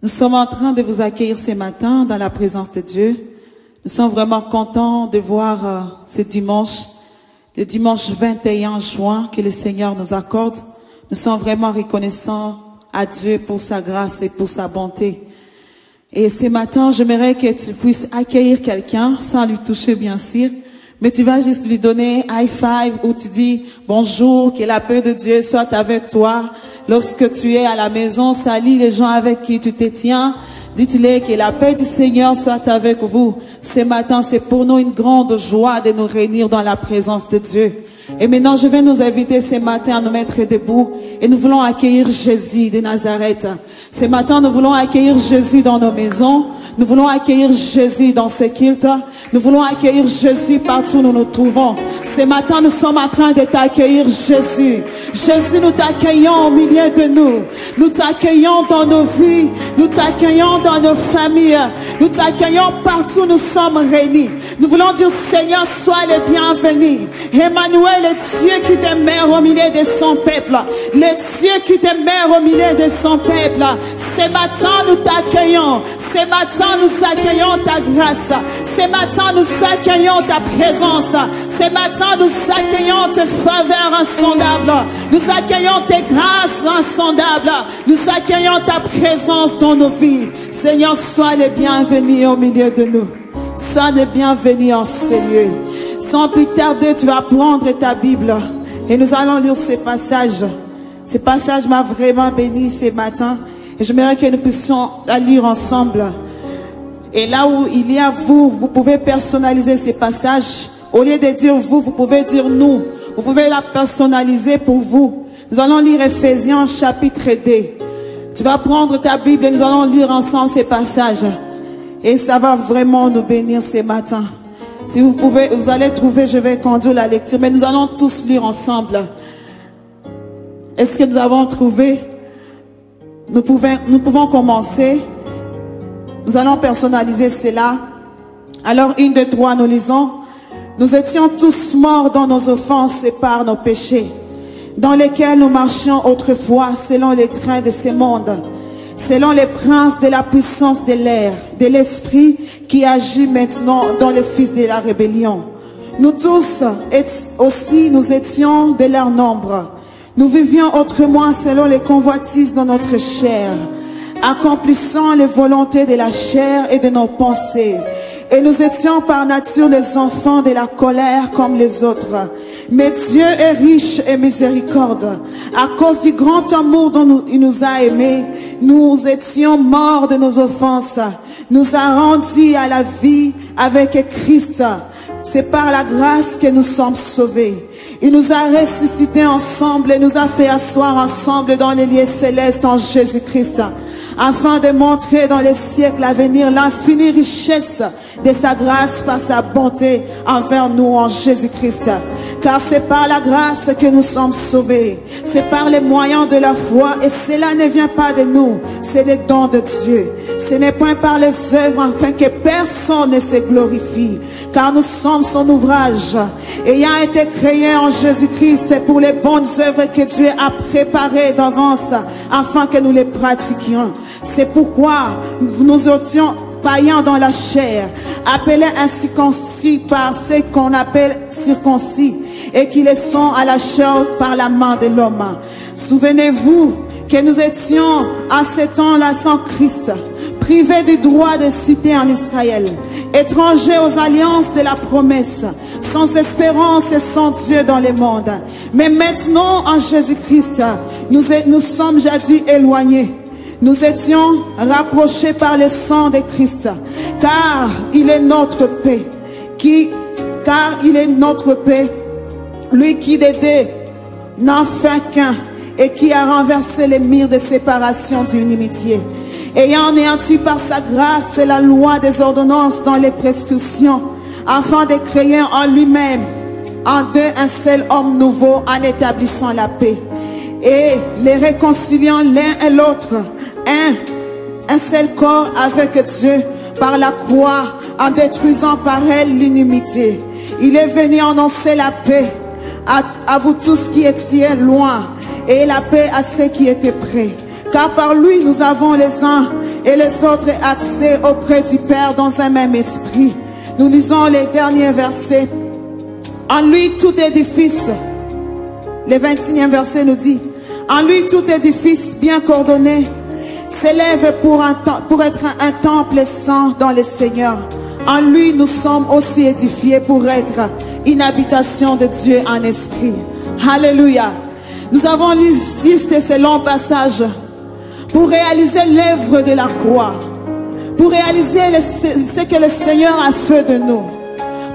Nous sommes en train de vous accueillir ce matin dans la présence de Dieu. Nous sommes vraiment contents de voir ce dimanche, le dimanche 21 juin que le Seigneur nous accorde. Nous sommes vraiment reconnaissants à Dieu pour sa grâce et pour sa bonté. Et ce matin, j'aimerais que tu puisses accueillir quelqu'un sans lui toucher bien sûr. Mais tu vas juste lui donner high five où tu dis bonjour, que la paix de Dieu soit avec toi. Lorsque tu es à la maison, salis les gens avec qui tu te tiens. Dites-les que la paix du Seigneur soit avec vous. Ce matin, c'est pour nous une grande joie de nous réunir dans la présence de Dieu. Et maintenant, je vais nous inviter ce matin à nous mettre debout et nous voulons accueillir Jésus de Nazareth. Ce matin, nous voulons accueillir Jésus dans nos maisons. Nous voulons accueillir Jésus dans ce culte. Nous voulons accueillir Jésus partout où nous nous trouvons. Ce matin, nous sommes en train de t'accueillir Jésus. Jésus, nous t'accueillons au milieu de nous. Nous t'accueillons dans nos vies. Nous t'accueillons dans nos familles. Nous t'accueillons partout où nous sommes réunis. Nous voulons dire, Seigneur, sois le bienvenu. Emmanuel, le Dieu qui demeure au milieu de son peuple. Le Dieu qui demeure au milieu de son peuple. Ce matin, nous t'accueillons. Ce matin, nous accueillons ta grâce. Ce matin, nous accueillons ta présence. Ce matin, nous accueillons tes faveurs insondables. Nous accueillons tes grâces insondables. Nous accueillons ta présence dans nos vies. Seigneur, sois le bienvenu au milieu de nous. Sois le bienvenu en ce lieu. Sans plus tarder, tu vas prendre ta Bible et nous allons lire ce passage. Ce passage m'a vraiment béni ce matin et j'aimerais que nous puissions la lire ensemble. Et là où il y a vous, vous pouvez personnaliser ce passage. Au lieu de dire vous, vous pouvez dire nous. Vous pouvez la personnaliser pour vous. Nous allons lire Ephésiens chapitre 2. Tu vas prendre ta Bible et nous allons lire ensemble ces passages. Et ça va vraiment nous bénir ce matin. Si vous pouvez, vous allez trouver, je vais conduire la lecture, mais nous allons tous lire ensemble. Est-ce que nous avons trouvé? Nous pouvons commencer. Nous allons personnaliser cela. Alors, 1, 2, 3, nous lisons. Nous étions tous morts dans nos offenses et par nos péchés, dans lesquels nous marchions autrefois selon les trains de ce monde, selon les princes de la puissance de l'air, de l'esprit qui agit maintenant dans le fils de la rébellion. Nous tous aussi, nous étions de leur nombre. Nous vivions autrement selon les convoitises de notre chair, accomplissant les volontés de la chair et de nos pensées. Et nous étions par nature les enfants de la colère comme les autres. Mais Dieu est riche et miséricorde. À cause du grand amour dont il nous a aimés, nous étions morts de nos offenses. Nous a rendus à la vie avec Christ. C'est par la grâce que nous sommes sauvés. Il nous a ressuscités ensemble et nous a fait asseoir ensemble dans les lieux célestes en Jésus-Christ, afin de montrer dans les siècles à venir l'infinie richesse de sa grâce par sa bonté envers nous en Jésus-Christ. Car c'est par la grâce que nous sommes sauvés. C'est par les moyens de la foi et cela ne vient pas de nous. C'est le don de Dieu. Ce n'est point par les œuvres afin que personne ne se glorifie. Car nous sommes son ouvrage ayant été créé en Jésus-Christ pour les bonnes œuvres que Dieu a préparées d'avance afin que nous les pratiquions. C'est pourquoi nous étions païens dans la chair, appelés incirconcis par ceux qu'on appelle circoncis, et qui le sont à la chair par la main de l'homme. Souvenez-vous que nous étions en ce temps-là sans Christ, privés du droit de cité en Israël, étrangers aux alliances de la promesse, sans espérance et sans Dieu dans le monde. Mais maintenant, en Jésus-Christ, nous sommes jadis éloignés. Nous étions rapprochés par le sang de Christ, car il est notre paix. Car il est notre paix, lui qui de deux n'en fait qu'un et qui a renversé les murs de séparation d'inimitié, ayant anéanti par sa grâce la loi des ordonnances dans les prescriptions, afin de créer en lui-même en deux un seul homme nouveau en établissant la paix, et les réconciliant l'un et l'autre, un seul corps avec Dieu par la croix, en détruisant par elle l'inimitié. Il est venu annoncer la paix à vous tous qui étiez loin, et la paix à ceux qui étaient près. car par lui nous avons les uns et les autres accès auprès du Père dans un même esprit. Nous lisons les derniers versets. En lui tout édifice, le 21e verset nous dit, en lui tout édifice bien coordonné s'élève pour être un temple saint dans le Seigneur. En lui nous sommes aussi édifiés pour être une habitation de Dieu en esprit. Alléluia. Nous avons lu juste ce long passage pour réaliser l'œuvre de la croix, pour réaliser ce que le Seigneur a fait de nous,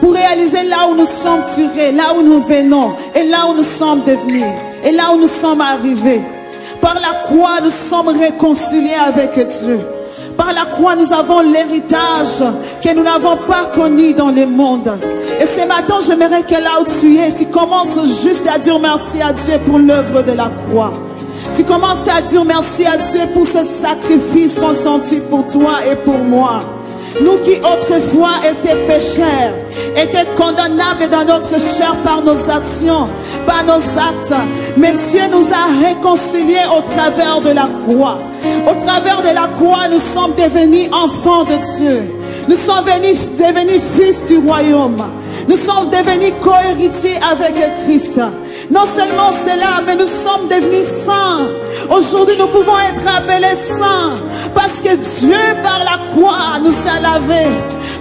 pour réaliser là où nous sommes tirés, là où nous venons et là où nous sommes devenus et là où nous sommes arrivés. Par la croix, nous sommes réconciliés avec Dieu. Par la croix, nous avons l'héritage que nous n'avons pas connu dans le monde. Et ce matin, j'aimerais que là où tu es, tu commences juste à dire merci à Dieu pour l'œuvre de la croix. Tu commences à dire merci à Dieu pour ce sacrifice consenti pour toi et pour moi. Nous qui autrefois étions pécheurs, étaient condamnables dans notre chair par nos actions, par nos actes. Mais Dieu nous a réconciliés au travers de la croix. Au travers de la croix, nous sommes devenus enfants de Dieu. Nous sommes devenus fils du royaume. Nous sommes devenus co-héritiers avec Christ. Non seulement cela, mais nous sommes devenus saints. Aujourd'hui, nous pouvons être appelés saints. Parce que Dieu, par la croix, nous a lavés.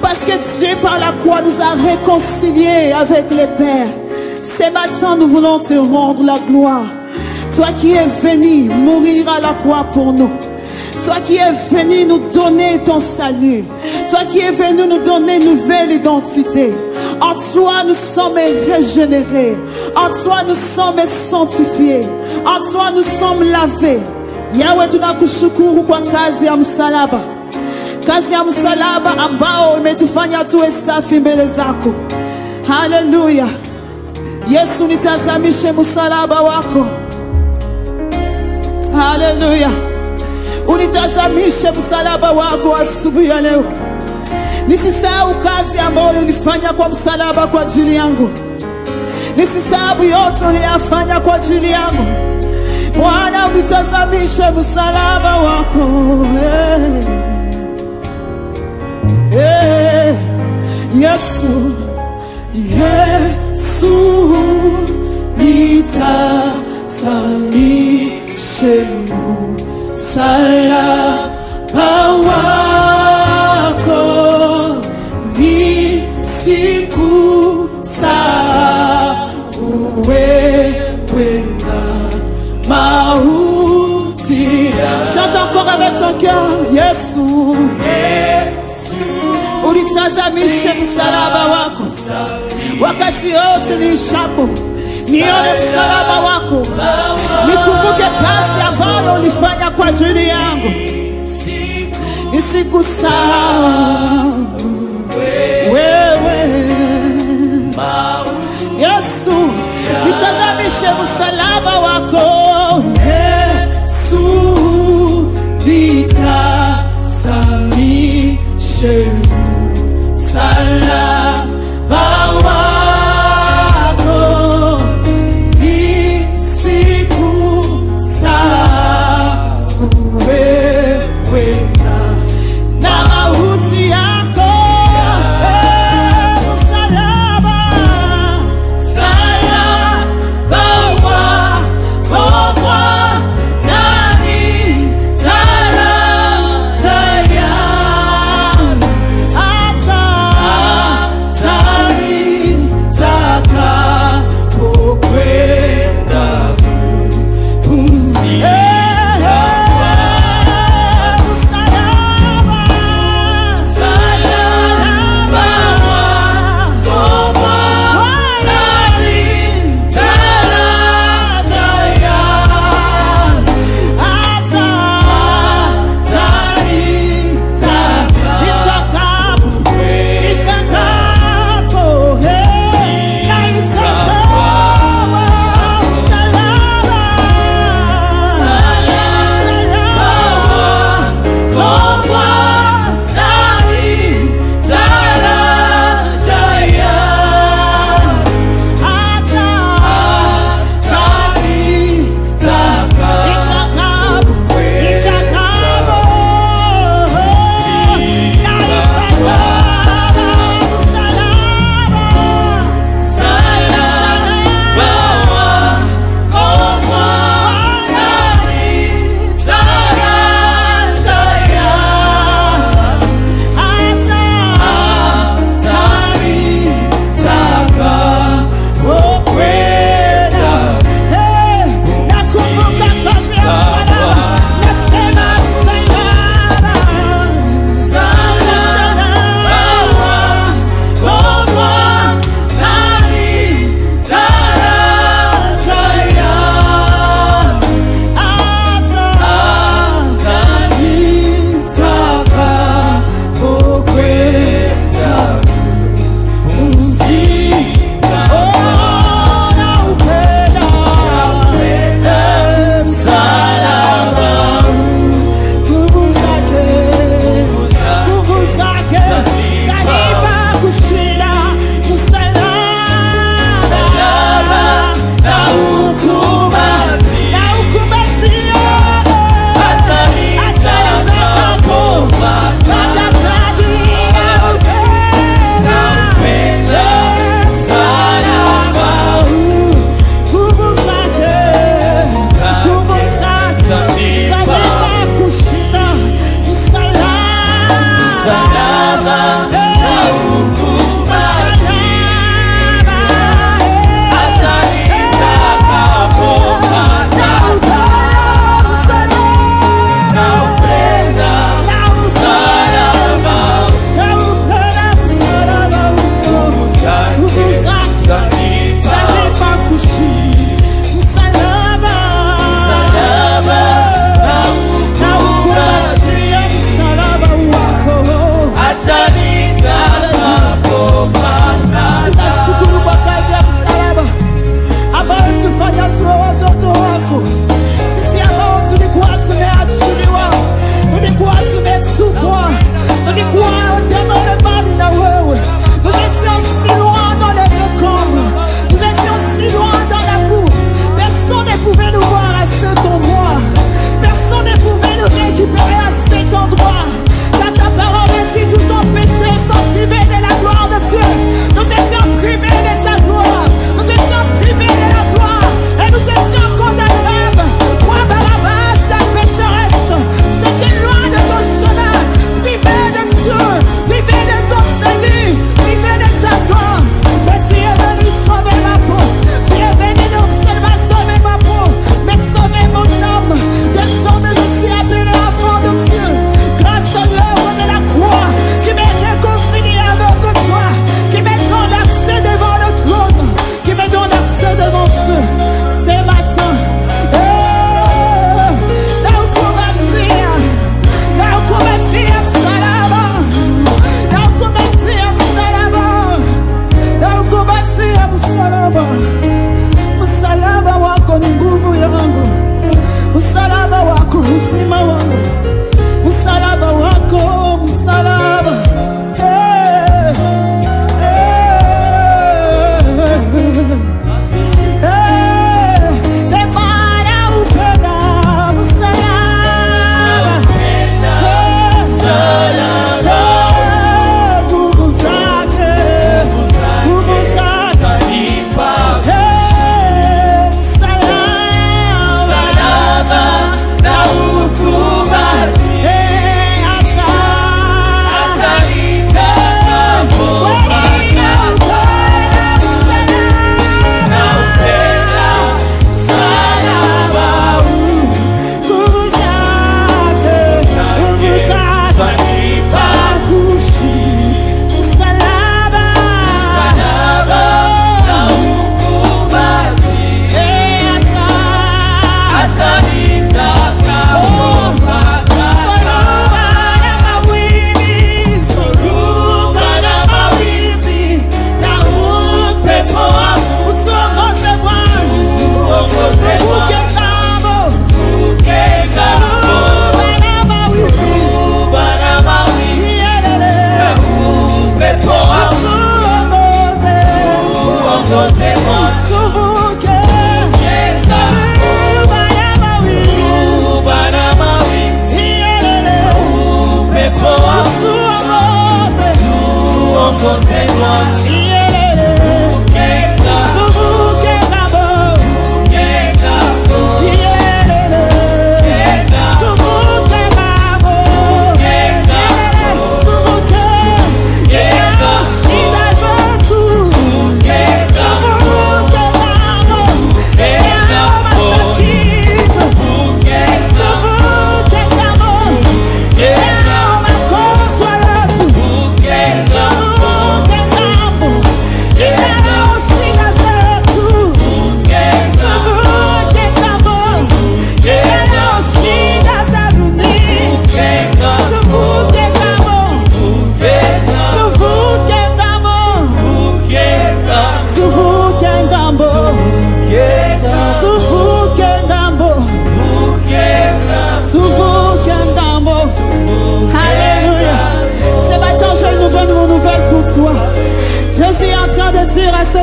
Parce que Dieu, par la croix, nous a réconciliés avec le Père. Ce matin, nous voulons te rendre la gloire. Toi qui es venu mourir à la croix pour nous. Toi qui es venu nous donner ton salut. Toi qui es venu nous donner une nouvelle identité. En toi nous sommes régénérés. En toi nous sommes sanctifiés. En toi nous sommes lavés. Yahweh, tunakushukuru kwa kazi ya msalaba. Kazi ya msalaba ambao imetufanya tuwe safi mbele zako. Haleluya. Yesu, nitazamishe msalaba wako. Haleluya. Unitazamishe msalaba wako asubuhi ya leo. Nisisahau kazi ambayo ulifanya kwa msalaba kwa ajili yangu. Nisisahau yote uliyafanya kwa ajili yangu. Bwana, unitazamishe msalaba wako. Yesu, Yesu, nitazamishe msalaba wako. Sikusahau wewe na mauti. Chante encore avec ton cœur. Yesu, unitazamishe msalaba wako. Wakati wote nishapo, nione msalaba wako. Nikumbuke kazi ambayo ulifanya kwa ajili yangu. Nisikusahau wewe. Yesu, nitazamishe msalaba wako. Yesu, nitazamishe msalaba wako. Nisikusahau wewe na mauti yako.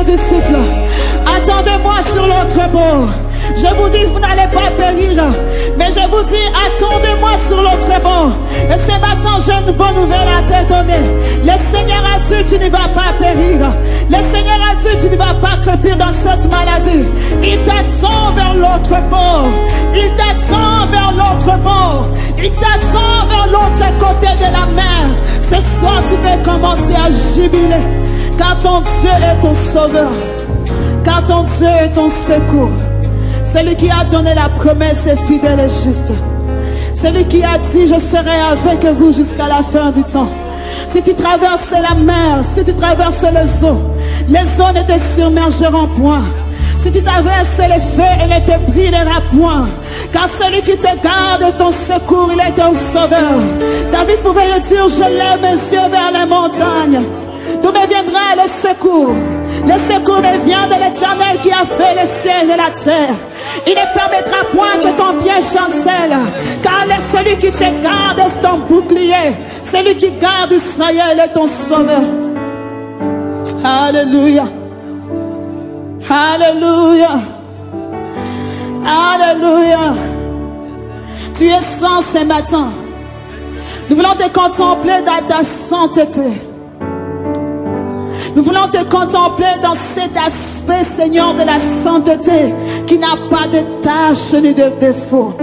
Disciples, attendez-moi sur l'autre bord. Je vous dis, vous n'allez pas périr, mais je vous dis, attendez-moi sur l'autre bord. Et ce matin, j'ai une bonne nouvelle à te donner. Le Seigneur a dit, tu ne vas pas périr. Le Seigneur a dit, tu ne vas pas crépir dans cette maladie. Il t'attend vers l'autre bord. Il t'attend vers l'autre bord. Il t'attend vers l'autre côté de la mer. Ce soir, tu peux commencer à jubiler. Car ton Dieu est ton sauveur. Car ton Dieu est ton secours. Celui qui a donné la promesse est fidèle et juste. Celui qui a dit, je serai avec vous jusqu'à la fin du temps. Si tu traverses la mer, si tu traverses les eaux ne te submergeront point. Si tu traverses les feux, il ne te brûlera point. Car celui qui te garde est ton secours, il est ton sauveur. David pouvait le dire, je lève mes yeux vers les montagnes. D'où me viendra le secours? Le secours me vient de l'Éternel qui a fait les cieux et la terre. Il ne permettra point que ton pied chancelle. Car celui qui te garde est ton bouclier. Celui qui garde Israël est ton sauveur. Alléluia. Alléluia. Alléluia. Tu es saint ce matin. Nous voulons te contempler dans ta sainteté. Nous voulons te contempler dans cet aspect, Seigneur, de la sainteté qui n'a pas de tâches ni de défauts.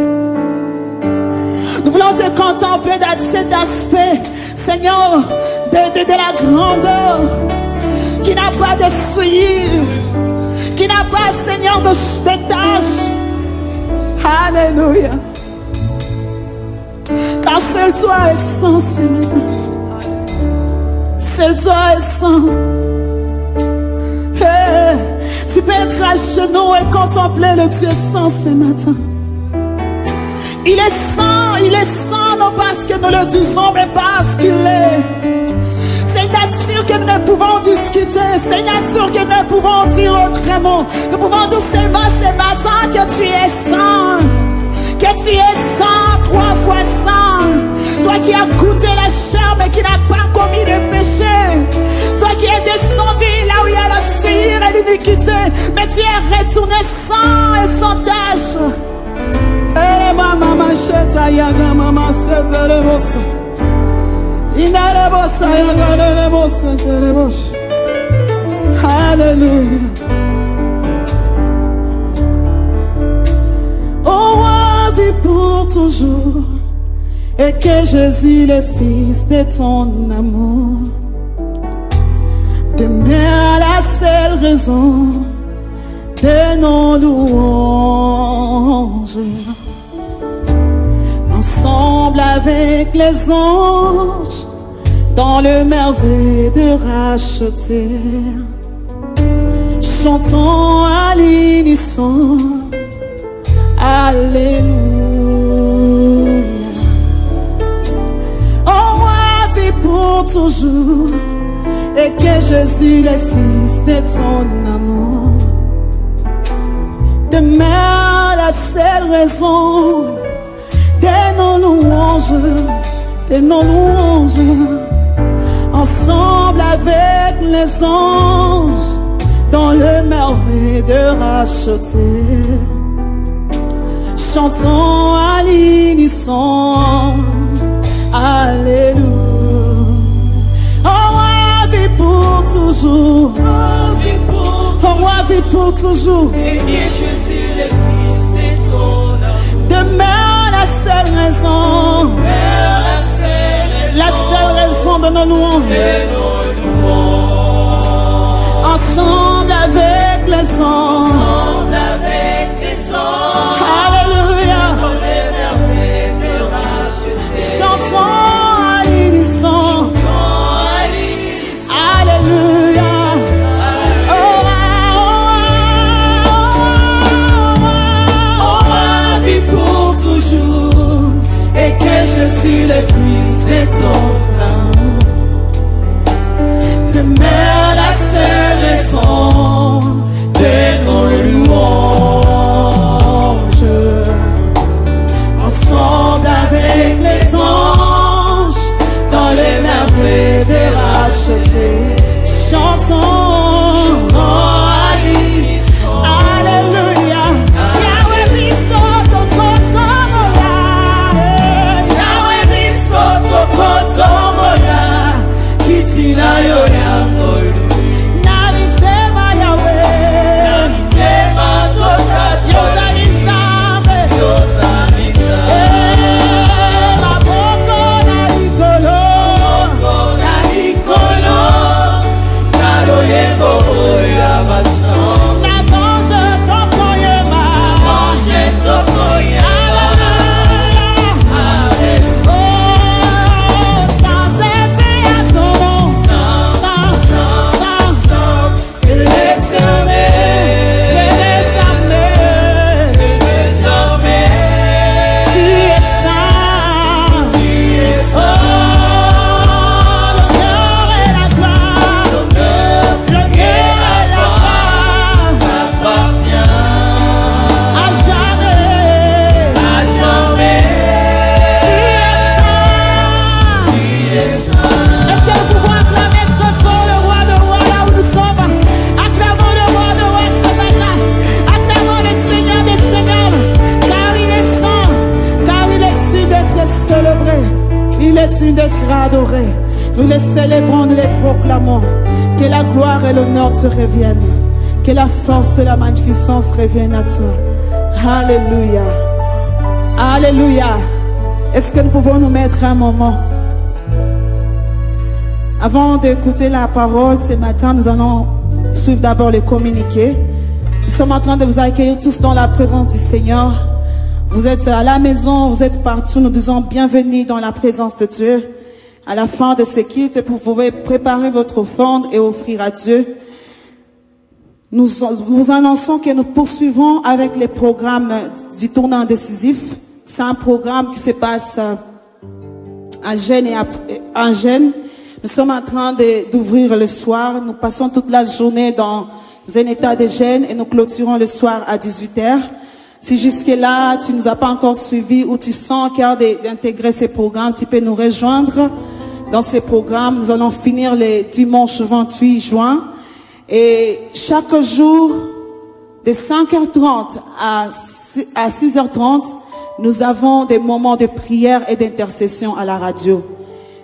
Nous voulons te contempler dans cet aspect, Seigneur, de la grandeur qui n'a pas de souillure, qui n'a pas, Seigneur, de tâches. Alléluia. Car seul toi est saint, Seigneur. Seul toi est saint. Hey, tu peux être à genoux et contempler le Dieu saint ce matin. Il est saint non parce que nous le disons, mais parce qu'il est. C'est une nature que nous ne pouvons discuter, c'est une nature que nous ne pouvons dire autrement. Nous pouvons dire seulement ce matin que tu es saint, que tu es saint, 3 fois saint. Toi qui as goûté la chair mais qui n'a pas commis de péché. Toi qui es descendu là où il y a la sueur et l'iniquité, mais tu es retourné saint et sans tâche. Alléluia. Oh, vie pour toujours. Et que Jésus, le Fils de ton amour, demeure la seule raison de nos louanges. Ensemble avec les anges, dans le merveille de racheter, chantons à l'unisson, Alléluia. Pour toujours, et que Jésus, le Fils de ton amour, demeure la seule raison de nos louanges, ensemble avec les anges, dans le merveille de racheter, chantons à l'unisson, Alléluia. Oh, vie pour toujours. Ton roi vit pour toujours. Et Jésus, le Fils de ton amour. Demeure la seule raison. La seule raison de nos louanges. Ensemble avec les anges. Alléluia. Chantons à l'unisson. Alléluia. Et que je suis le Fils de ton amour. Demeure la seule raison de nos louanges. Ensemble avec les anges, dans les merveilles de racheter, chantons. D'être adoré. Nous les célébrons, nous les proclamons. Que la gloire et l'honneur te reviennent. Que la force et la magnificence reviennent à toi. Alléluia. Alléluia. Est-ce que nous pouvons nous mettre un moment? Avant d'écouter la parole ce matin, nous allons suivre d'abord les communiqués. Nous sommes en train de vous accueillir tous dans la présence du Seigneur. Vous êtes à la maison, vous êtes partout, nous disons bienvenue dans la présence de Dieu. À la fin de ce culte, vous pouvez préparer votre offrande et offrir à Dieu. Nous vous annonçons que nous poursuivons avec les programmes du tournant décisif. C'est un programme qui se passe à Gênes et à Gênes. Nous sommes en train d'ouvrir le soir. Nous passons toute la journée dans un état de Gênes et nous clôturons le soir à 18h. Si jusque-là, tu ne nous as pas encore suivis ou tu sens qu'il y a d'intégrer ces programmes, tu peux nous rejoindre dans ces programmes. Nous allons finir le dimanche 28 juin. Et chaque jour, de 5h30 à 6h30, nous avons des moments de prière et d'intercession à la radio.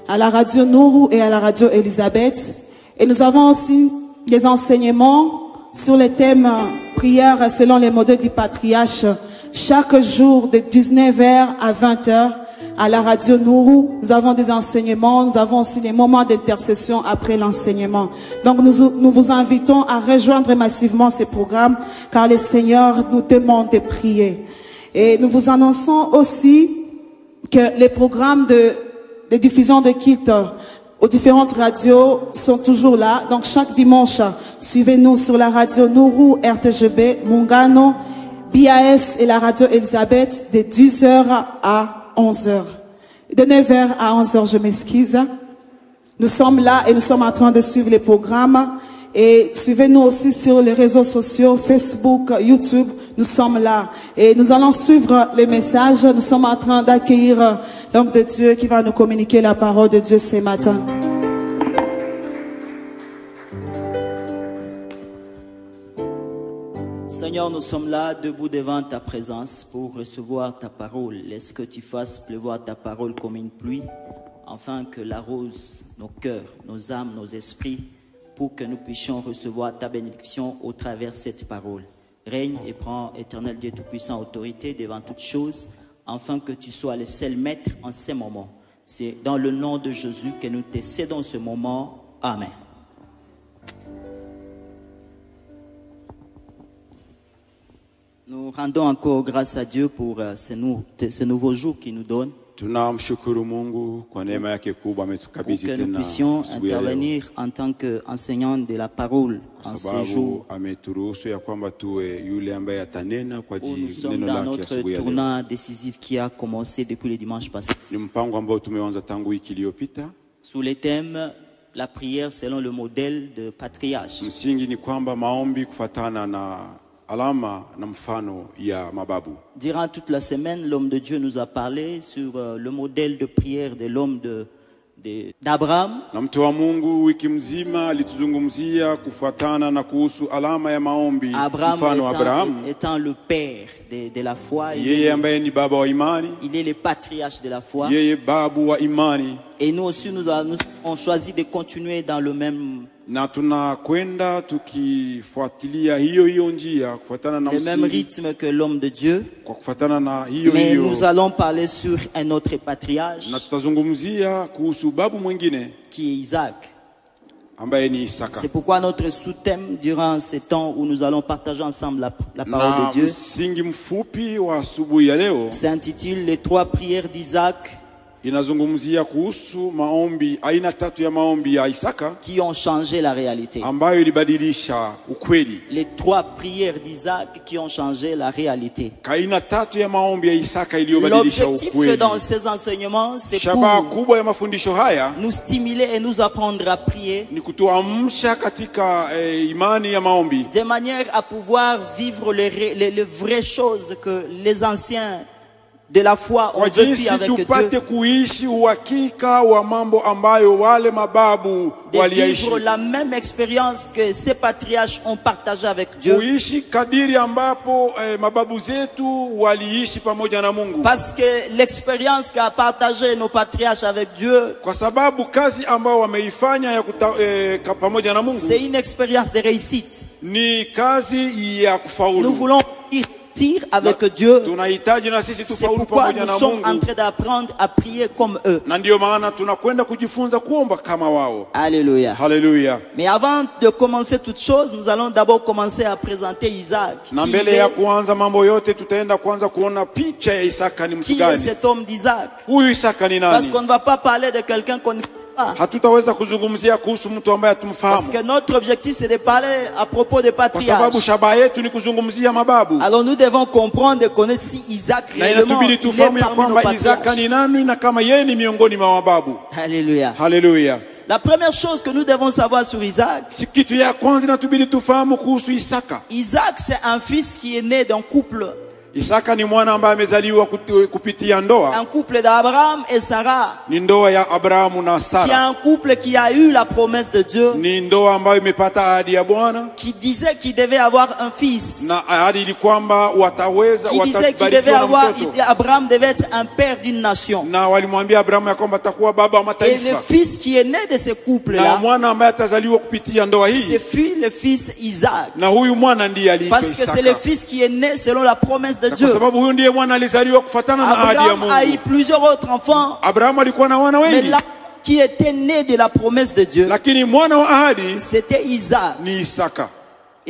À la radio Nourou et à la radio Elisabeth. Et nous avons aussi des enseignements sur les thèmes prière selon les modèles du patriarche chaque jour de 19h à 20h à la radio Nourou. Nous avons des enseignements, nous avons aussi des moments d'intercession après l'enseignement. Donc nous vous invitons à rejoindre massivement ces programmes car le Seigneur nous demande de prier. Et nous vous annonçons aussi que les programmes de diffusion de culte aux différentes radios sont toujours là. Donc chaque dimanche, suivez-nous sur la radio Nourou, RTGB, Mungano, BAS et la radio Elisabeth de 10h à 11h. De 9h à 11h, je m'excuse. Nous sommes là et nous sommes en train de suivre les programmes. Et suivez-nous aussi sur les réseaux sociaux, Facebook, YouTube. Nous sommes là. Et nous allons suivre les messages. Nous sommes en train d'accueillir l'homme de Dieu qui va nous communiquer la parole de Dieu ce matin. Seigneur, nous sommes là, debout devant ta présence pour recevoir ta parole. Laisse que tu fasses pleuvoir ta parole comme une pluie, afin que l'arrose nos cœurs, nos âmes, nos esprits, pour que nous puissions recevoir ta bénédiction au travers de cette parole. Règne et prends, éternel Dieu Tout-Puissant, autorité devant toutes choses, afin que tu sois le seul maître en ces moments. C'est dans le nom de Jésus que nous te cédons ce moment. Amen. Nous rendons encore grâce à Dieu pour ce nouveau jour qu'il nous donne. Pour que nous puissions intervenir en tant qu'enseignants de la parole en ces jours où nous sommes dans notre tournant décisif qui a commencé depuis le dimanche passé. Sous le thème la prière selon le modèle de patriarche. Durant toute la semaine, l'homme de Dieu nous a parlé sur le modèle de prière de l'homme d'Abraham. Abraham étant le père de la foi, il est le patriarche de la foi. Et nous aussi, nous avons choisi de continuer dans le même le même rythme que l'homme de Dieu. Mais nous allons parler sur un autre patriarche qui est Isaac. C'est pourquoi notre sous-thème durant ces temps où nous allons partager ensemble la parole de Dieu s'intitule les 3 prières d'Isaac qui ont changé la réalité. Les 3 prières d'Isaac qui ont changé la réalité. L'objectif dans ces enseignements, c'est pour nous stimuler et nous apprendre à prier de manière à pouvoir vivre les vraies choses que les anciens de la foi ont vécu avec Dieu. De vivre la même expérience que ces patriarches ont partagé avec Dieu. Parce que l'expérience qu'a partagé nos patriarches avec Dieu, c'est une expérience de réussite. Nous voulons avec Dieu. C'est pourquoi nous sommes en train d'apprendre à prier comme eux. Alléluia. Hallelujah. Mais avant de commencer toute chose, nous allons d'abord commencer à présenter Isaac. Qui est cet homme d'Isaac? Parce qu'on ne va pas parler de quelqu'un qu'on ne connaît pas. Parce que notre objectif c'est de parler à propos des patriarches. Alors nous devons comprendre et connaître si Isaac réellement est parmi nos patriarches. Alléluia. Hallelujah. La première chose que nous devons savoir sur Isaac, Isaac c'est un fils qui est né d'un couple. Isaka ni mwana ambaye amezaliwa kupitia ndoa. Un couple d'Abraham et Sarah. Ni ndoa ya Abrahamu na Sara. Qui est un couple qui a eu la promesse de Dieu. Ni ndoa ambayo imepata ahadi ya Bwana. Qui disait qu'il devait avoir un fils. Na ahadi ili kwamba wataweza Qui disait qu'il devait avoir, Abraham devait être un père d'une nation. Na walimwambia Abrahamu ya kwamba atakuwa baba wa mataifa. Et le fils qui est né de ce couple là. Na mwana ambaye atazaliwa kupitia ndoa hii. Ce fut le fils Isaac. Na huyu mwana ndiye aliitwa Isaka. Parce que c'est le fils qui est né selon la promesse de Dieu. Abraham a eu plusieurs autres enfants. Mais là qui était né de la promesse de Dieu, c'était Isaac.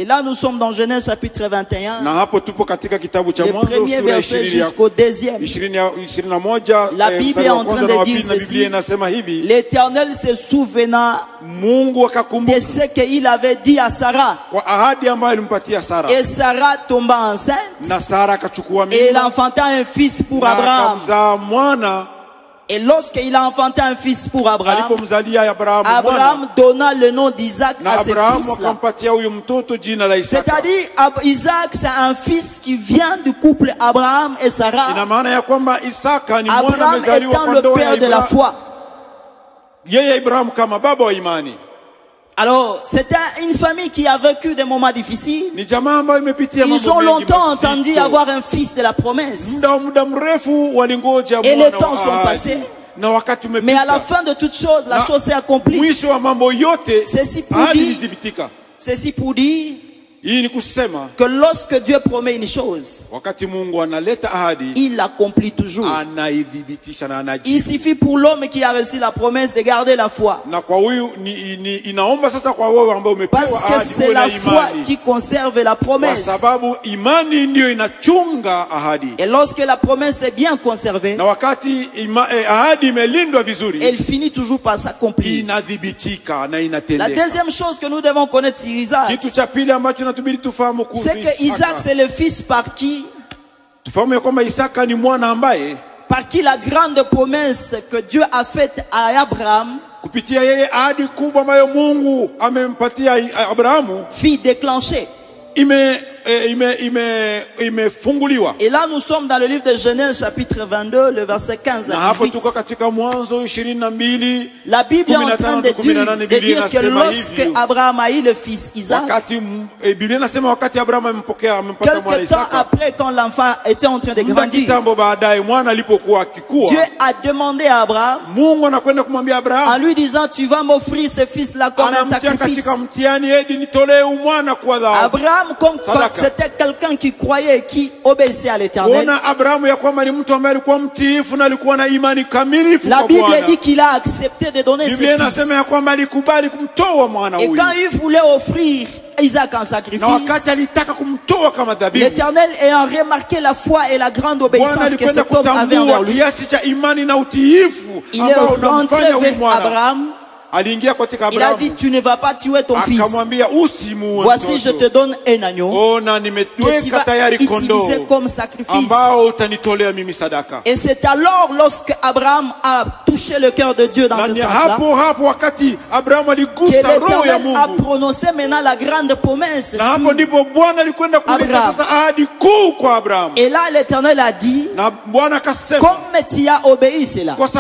Et là nous sommes dans Genèse chapitre 21. Le premier verset jusqu'au 2e. La Bible est en train de dire ceci. L'Éternel se souvena de ce qu'il avait dit à Sarah. Et Sarah tomba enceinte. Et il enfanta un fils pour Abraham. Et lorsqu'il a enfanté un fils pour Abraham, Abraham donna le nom d'Isaac à ce fils-là. C'est-à-dire, Isaac, c'est un fils qui vient du couple Abraham et Sarah. Abraham étant le père de la foi. Alors, c'était une famille qui a vécu des moments difficiles. Ils ont longtemps entendu avoir un fils de la promesse. Et les temps sont passés. Mais à la fin de toute chose, la chose s'est accomplie. Ceci pour dire que lorsque Dieu promet une chose, il l'accomplit toujours. Il suffit pour l'homme qui a reçu la promesse de garder la foi. Parce que c'est la foi qui conserve la promesse. Et lorsque la promesse est bien conservée, elle finit toujours par s'accomplir. La deuxième chose que nous devons connaître sur Isaac, c'est que Isaac c'est le fils par qui la grande promesse que Dieu a faite à Abraham fut déclenchée. Et là nous sommes dans le livre de Genèse chapitre 22 le verset 15 à 18. La Bible est en train de dire que lorsque Abraham a eu le fils Isaac, quelque temps après, quand l'enfant était en train de grandir, Dieu a demandé à Abraham en lui disant: tu vas m'offrir ce fils là comme un sacrifice. Abraham, comme c'était quelqu'un qui croyait, qui obéissait à l'Éternel, la Bible dit qu'il a accepté de donner ses fils. Et quand il voulait offrir Isaac en sacrifice, l'Éternel ayant remarqué la foi et la grande obéissance que cet homme avait envers lui, il est rentré vers Abraham. Il a dit: tu ne vas pas tuer ton fils. Voici, je te donne un agneau que tu vas utiliser comme sacrifice. Et c'est alors lorsque Abraham a touché le cœur de Dieu dans ce sens-là que l'Éternel a prononcé maintenant la grande promesse sur Abraham. Et là l'Éternel a dit: comme tu as obéi cela, comme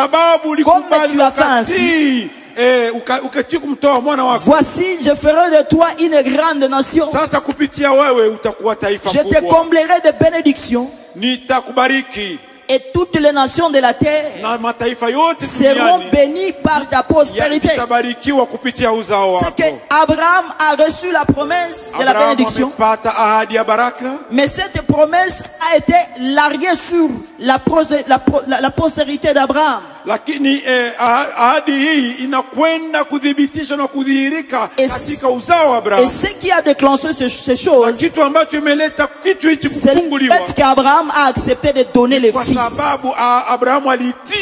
tu as fait ainsi, voici, je ferai de toi une grande nation. Je te comblerai de bénédictions. Et toutes les nations de la terre seront bénies par ta prospérité. C'est que Abraham a reçu la promesse de la bénédiction, mais cette promesse a été larguée sur la postérité d'Abraham. Et ce qui a déclenché ces choses, c'est le fait qu'Abraham a accepté de donner le fils.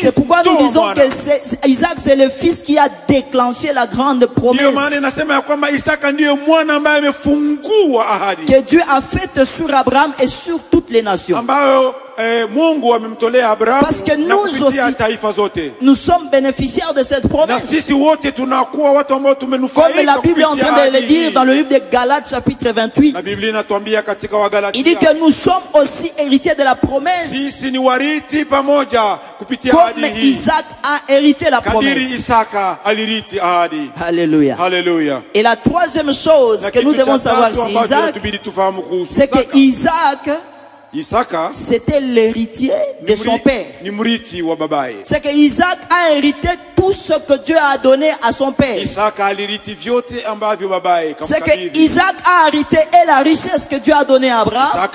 C'est pourquoi nous disons que Isaac c'est le fils qui a déclenché la grande promesse que Dieu a faite sur Abraham et sur toutes les nations. Parce que nous aussi, nous sommes bénéficiaires de cette promesse. Comme la Bible est en train de le dire dans le livre de Galates chapitre 28, il dit que nous sommes aussi héritiers de la promesse, comme Isaac a hérité la promesse. Alléluia. Et la troisième chose que nous devons savoir sur Isaac, c'est que Isaac, c'était l'héritier de son père. C'est que Isaac a hérité tout ce que Dieu a donné à son père. C'est que Isaac a hérité et la richesse que Dieu a donnée à Abraham,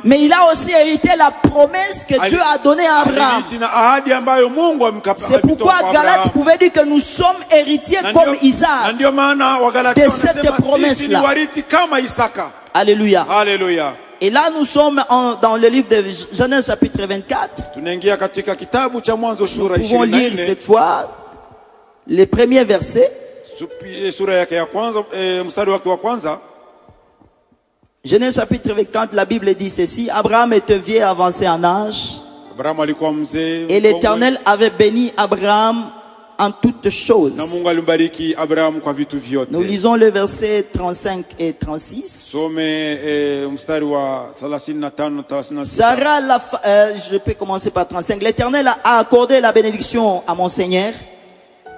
mais il a aussi hérité la promesse que Dieu a donnée à Abraham. C'est pourquoi Galates pouvait dire que nous sommes héritiers comme Isaac de cette promesse-là. Alléluia. Et là nous sommes dans le livre de Genèse chapitre 24. Nous pouvons lire cette fois les premiers versets. Genèse chapitre 24, la Bible dit ceci: Abraham était vieux, avancé en âge, et l'Éternel avait béni Abraham en toutes choses. Nous lisons le verset 35 et 36. Sarah, je peux commencer par 35. L'Éternel a accordé la bénédiction à mon Seigneur,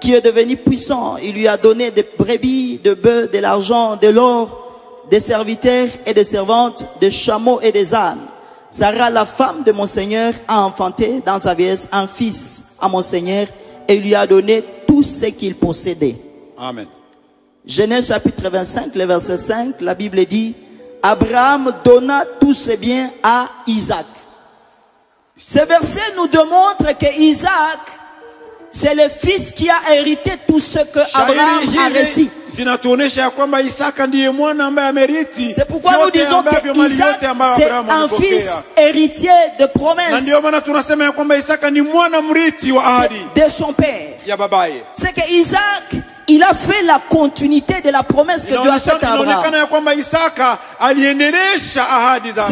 qui est devenu puissant. Il lui a donné des brebis, des bœufs, de l'argent, de l'or, des serviteurs et des servantes, des chameaux et des ânes, Sarah, la femme de mon Seigneur, a enfanté dans sa vieillesse un fils à mon Seigneur et lui a donné tout ce qu'il possédait. Amen. Genèse chapitre 25, le verset 5, la Bible dit, Abraham donna tous ses biens à Isaac. Ce verset nous démontre que Isaac, c'est le fils qui a hérité tout ce que Abraham a reçu. C'est pourquoi nous disons que Isaac, c'est un fils héritier de promesses de son père. C'est que Isaac, il a fait la continuité de la promesse que Dieu a faite à Abraham.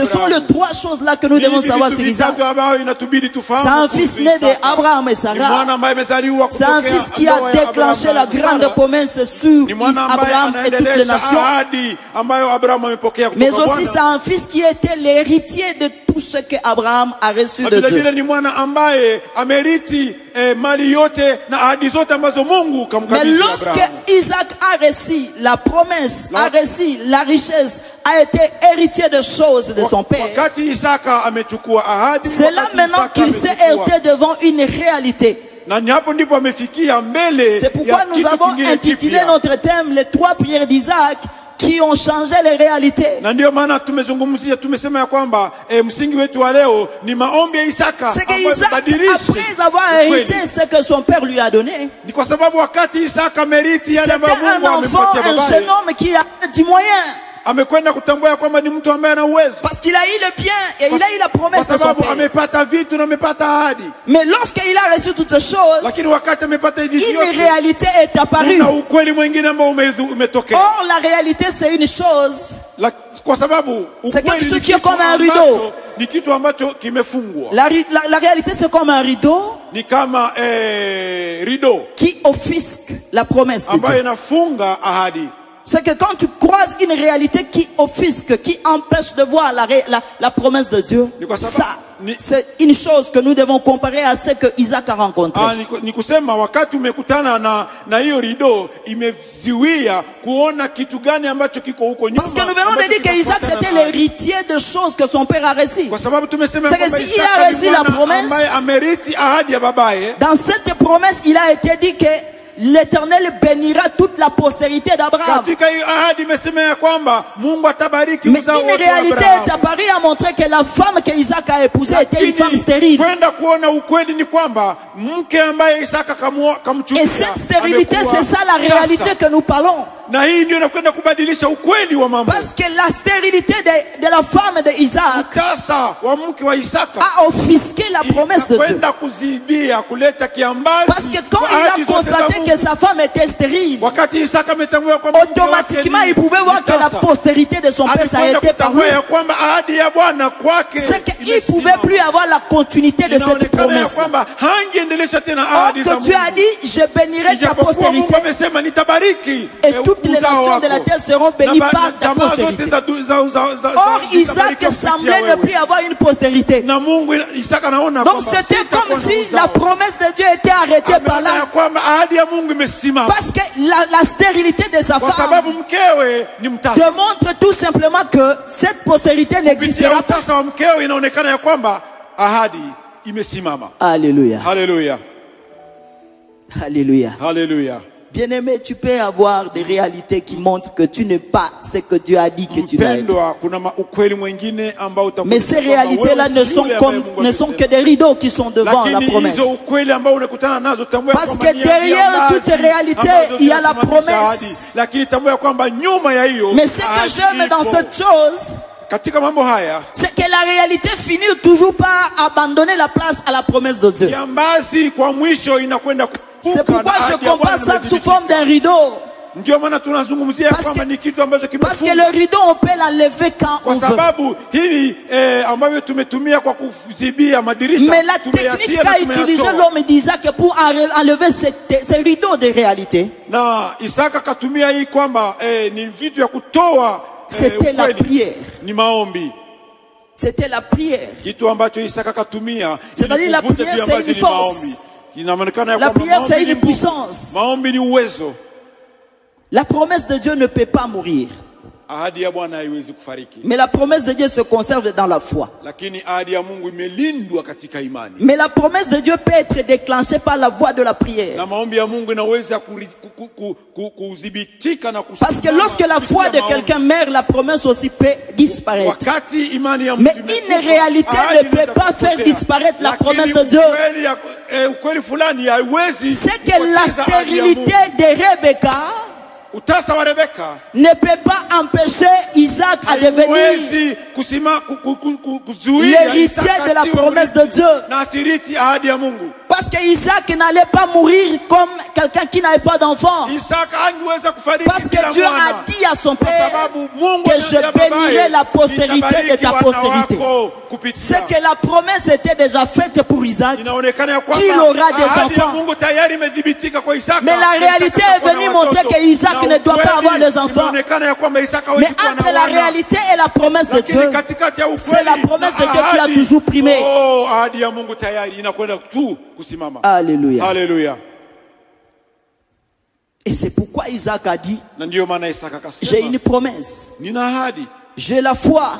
Ce sont les trois choses là que nous devons savoir sur Isaac. C'est un fils né d'Abraham et Sarah. C'est un fils qui a déclenché la grande promesse sur Abraham et toutes les nations. Mais aussi c'est un fils qui était l'héritier de tout ce que Abraham a reçu de Dieu. Mais lorsque Isaac a reçu la promesse, a reçu la richesse, a été héritier de choses de son père, c'est là maintenant qu'il s'est heurté devant une réalité. C'est pourquoi nous avons intitulé notre thème les trois prières d'Isaac qui ont changé les réalités. C'est que Isaac, après avoir hérité ce que son père lui a donné, c'était un enfant, un jeune homme qui a du moyen. Parce qu'il a eu le bien et il a eu la promesse de son père. Mais lorsqu'il a reçu toutes ces choses, une réalité est apparue. Or, la réalité, c'est une chose. C'est quelque chose qui est comme un rideau. La réalité, c'est comme un rideau qui offusque la promesse de Dieu. C'est que quand tu croises une réalité qui offusque, qui empêche de voir la promesse de Dieu, ça, c'est une chose que nous devons comparer à ce que Isaac a rencontré. Parce que nous venons de dire qu'Isaac c'était l'héritier de choses que son père a reçues. C'est que s'il a reçu la promesse, dans cette promesse, il a été dit que l'Éternel bénira toute la postérité d'Abraham. Mais une réalité est apparue à montrer que la femme que Isaac a épousée était une femme stérile. Et cette stérilité, c'est ça la réalité que nous parlons. Parce que la stérilité de la femme d'Isaac a offusqué la promesse de Dieu. Parce que quand il a constaté que sa femme était stérile, automatiquement il pouvait voir que la postérité de son père ça a été par lui. C'est qu'il ne pouvait plus avoir la continuité de cette promesse. Or que Dieu a dit, je bénirai ta postérité et toutes les nations de la terre seront bénies par ta postérité. Or Isaac semblait ne plus avoir une postérité. Donc c'était comme si la promesse de Dieu était arrêtée par là. Parce que la stérilité de sa femme démontre tout simplement que cette postérité n'existera pas. Alléluia. Alléluia. Alléluia. Alléluia. Bien-aimé, tu peux avoir des réalités qui montrent que tu n'es pas ce que Dieu a dit que tu dois être. Mais ces réalités-là ne sont que des rideaux qui sont devant la promesse. Parce que derrière toute réalité, il y a la promesse. Mais ce que j'aime dans cette chose, c'est que la réalité finit toujours par abandonner la place à la promesse de Dieu. C'est pourquoi je compare ça sous forme d'un rideau. Parce que le rideau, on peut l'enlever quand on veut. Mais la technique qu'a utilisé l'homme d'Isaac pour enlever ce rideau de réalité, c'était la prière. C'était la prière. C'est-à-dire la prière, c'est une force. La prière, c'est une puissance. La promesse de Dieu ne peut pas mourir. Mais la promesse de Dieu se conserve dans la foi. Mais la promesse de Dieu peut être déclenchée par la voie de la prière. Parce que lorsque la foi de quelqu'un meurt, la promesse aussi peut disparaître. Mais une réalité ne peut pas faire disparaître la promesse de Dieu. C'est que la stérilité de Rebecca ne peut pas empêcher Isaac à devenir l'héritier de la promesse de Dieu. Parce que Isaac n'allait pas mourir comme quelqu'un qui n'avait pas d'enfant. Parce que Dieu a dit à son père que je bénirai la postérité de ta postérité. C'est que la promesse était déjà faite pour Isaac, qu'il aura des enfants. Mais la réalité est venue montrer que Isaac ne doit pas avoir des enfants. Mais entre la réalité et la promesse de Dieu, c'est la promesse de Dieu qui a toujours primé. Alléluia. Alléluia. Et c'est pourquoi Isaac a dit, j'ai une promesse, j'ai la foi.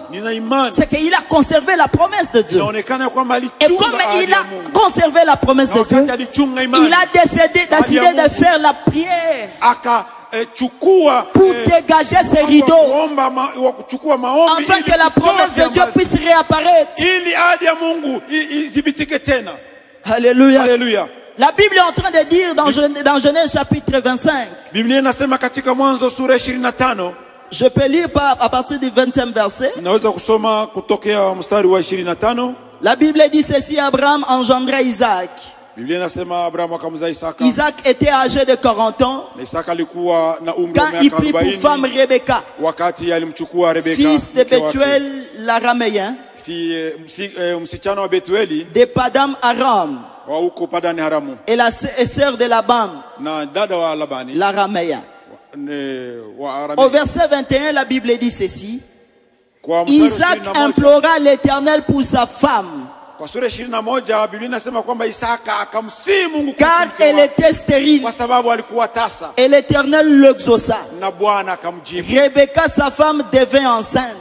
C'est qu'il a conservé la promesse de Dieu. Et comme il a conservé la promesse de Dieu, il a décidé de faire la prière pour dégager ses rideaux, afin que la promesse de Dieu puisse réapparaître. Alléluia. Alléluia. La Bible est en train de dire dans Genèse chapitre 25. Je peux lire à partir du 20e verset. La Bible dit ceci: Abraham engendra Isaac. Isaac était âgé de 40 ans quand il prit pour femme Rebecca, fils de Bethuel l'araméen, de Padam Aram, et la sœur de Laban, l'araméen. Au verset 21, la Bible dit ceci: Isaac implora l'Éternel pour sa femme, car elle était stérile, et l'Éternel l'exauça. Rebecca, sa femme, devint enceinte.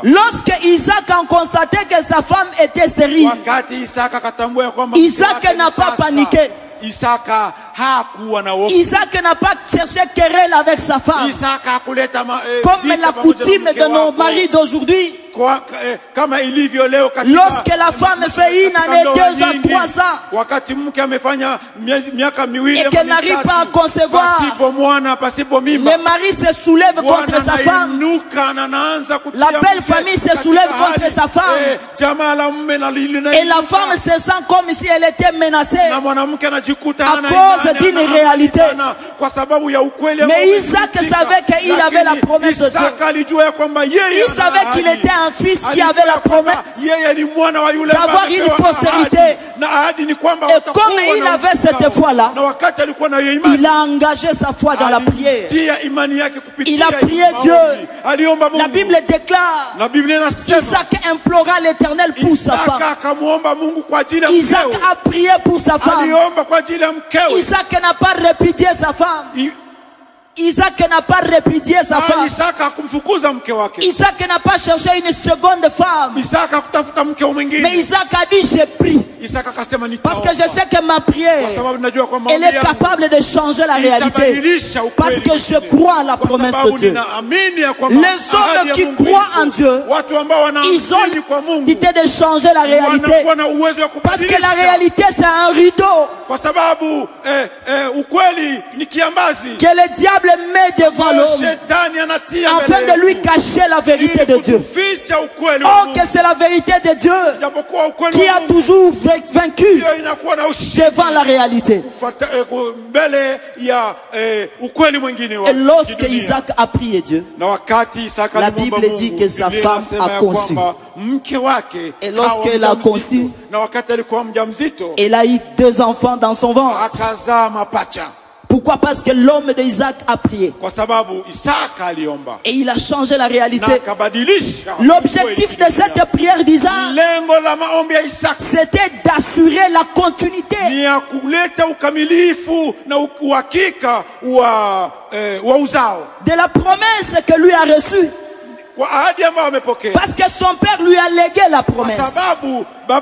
Lorsque Isaac a constaté que sa femme était stérile, Isaac n'a pas paniqué. Isaac n'a pas cherché querelle avec sa femme, comme la coutume de nos maris d'aujourd'hui. Lorsque la femme fait une année, 2 ans, 3 ans, et qu'elle n'arrive pas à concevoir, le mari se soulève contre sa femme, la belle famille se soulève contre sa femme, et la femme se sent comme si elle était menacée à cause d'une réalité. Mais Isaac savait qu'il avait la promesse de Dieu. Il savait qu'il était un fils qui avait la promesse d'avoir une postérité. Et comme il avait cette foi-là, il a engagé sa foi dans la prière. Il a prié Dieu. La Bible déclare, Isaac implora l'Éternel pour sa femme. Isaac a prié pour sa femme. Isaac n'a pas répudié sa femme. Isaac n'a pas répudié sa femme. Isaac n'a pas cherché une seconde femme. Mais Isaac a dit: j'ai pris. Parce que je sais que ma prière, elle est capable de changer la réalité. Parce que je crois à la promesse de Dieu. Les hommes qui croient en Dieu, ils ont l'idée de changer la réalité. Parce que la réalité, c'est un rideau que le diable met devant l'homme afin de lui cacher la vérité de Dieu. Oh, que c'est la vérité de Dieu qui a toujours vaincu devant la réalité. Et lorsque Isaac a prié Dieu, la Bible dit que sa femme a conçu. Et lorsqu'elle a conçu, elle a eu 2 enfants dans son ventre. Pourquoi? Parce que l'homme d'Isaac a prié. Et il a changé la réalité. L'objectif de cette prière d'Isaac, c'était d'assurer la continuité de la promesse que lui a reçue. Parce que son père lui a légué la promesse. Et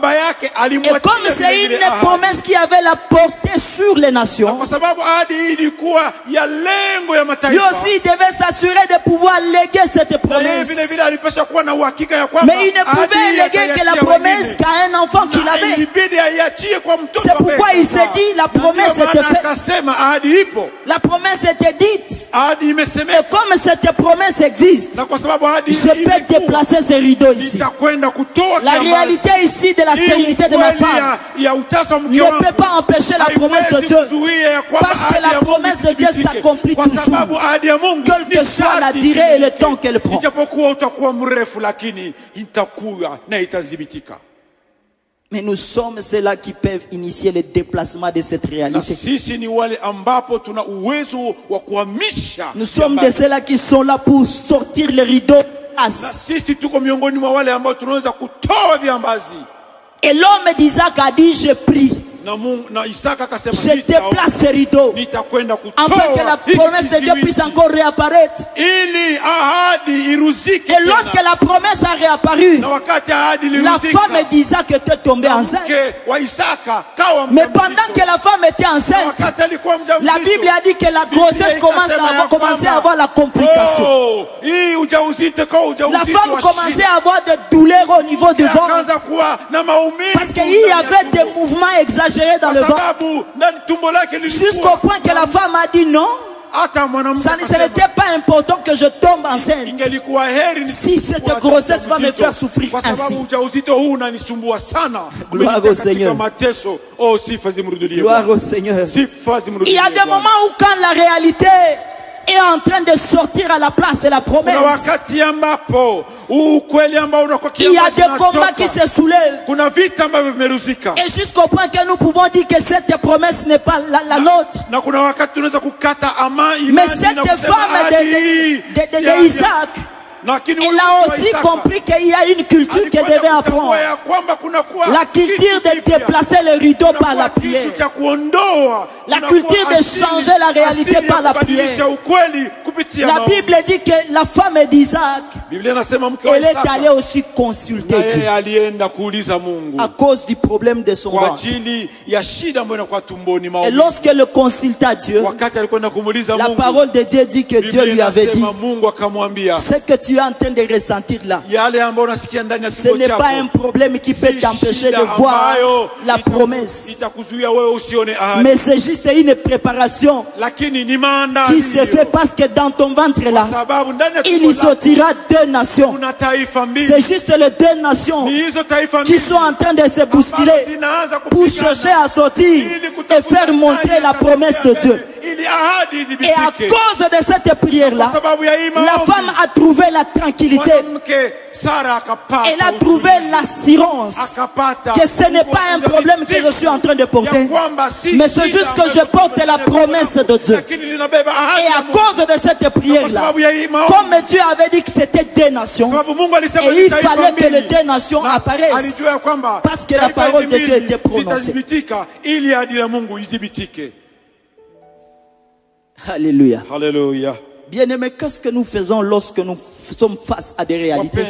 comme c'est une promesse qui avait la portée sur les nations, lui aussi il devait s'assurer de pouvoir léguer cette promesse. Mais il ne pouvait léguer que la promesse qu'à un enfant qu'il avait. C'est pourquoi il s'est dit, la promesse était faite. La promesse était dite. Et comme cette promesse existe, je peux déplacer ces rideaux ici. La réalité ici de la stérilité de ma femme ne peut pas empêcher la promesse de Dieu. Parce que la promesse de Dieu s'accomplit toujours. Quelle que soit la durée et le temps qu'elle prend. Mais nous sommes ceux-là qui peuvent initier le déplacement de cette réalité. Nous sommes de ceux-là qui sont là pour sortir les rideaux. Et l'homme d'Isaac a dit, je prie. Je déplace ces rideaux afin que la promesse de Dieu puisse encore réapparaître. Et lorsque la promesse a réapparu, la femme d'Isaac était tombée enceinte. Mais pendant que la femme était enceinte, la Bible a dit que la grossesse commençait à avoir la complication. La femme commençait à avoir des douleurs au niveau du ventre. Parce qu'il y avait des mouvements exagérés dans le ventre, jusqu'au point que la femme a dit non, ce n'était pas important que je tombe enceinte si cette grossesse va me faire souffrir ainsi. Gloire au Seigneur. Gloire au Seigneur. Il y a des moments où quand la réalité est en train de sortir à la place de la promesse, il y a des combats qui se soulèvent. Et jusqu'au point que nous pouvons dire que cette promesse n'est pas la nôtre. Mais cette femme d'Isaac, elle a aussi compris qu'il y a une culture qu'elle devait apprendre. La culture de déplacer le rideau par la prière. La culture de changer la réalité par la prière. La Bible dit que la femme d'Isaac, elle est allée aussi consulter Dieu à cause du problème de son ventre. Et lorsqu'elle consulta Dieu, la parole de Dieu dit que Dieu lui avait dit, ce que tu es en train de ressentir là, ce n'est pas un problème qui peut t'empêcher de voir la promesse, mais c'est juste une préparation qui se fait parce que dans ton ventre là, il y sortira deux nations. C'est juste les deux nations qui sont en train de se bousculer pour chercher à sortir et faire montrer la promesse de Dieu. Et à cause de cette prière-là, la femme a trouvé la tranquillité. Elle a trouvé l'assurance que ce n'est pas un problème que je suis en train de porter, mais c'est juste que je porte la promesse de Dieu. Et à cause de cette prière-là, comme Dieu avait dit que c'était deux nations, et il fallait que les deux nations apparaissent, parce que la parole de Dieu était prononcée. Alléluia. Alléluia. Bien-aimés, qu'est-ce que nous faisons lorsque nous sommes face à des réalités?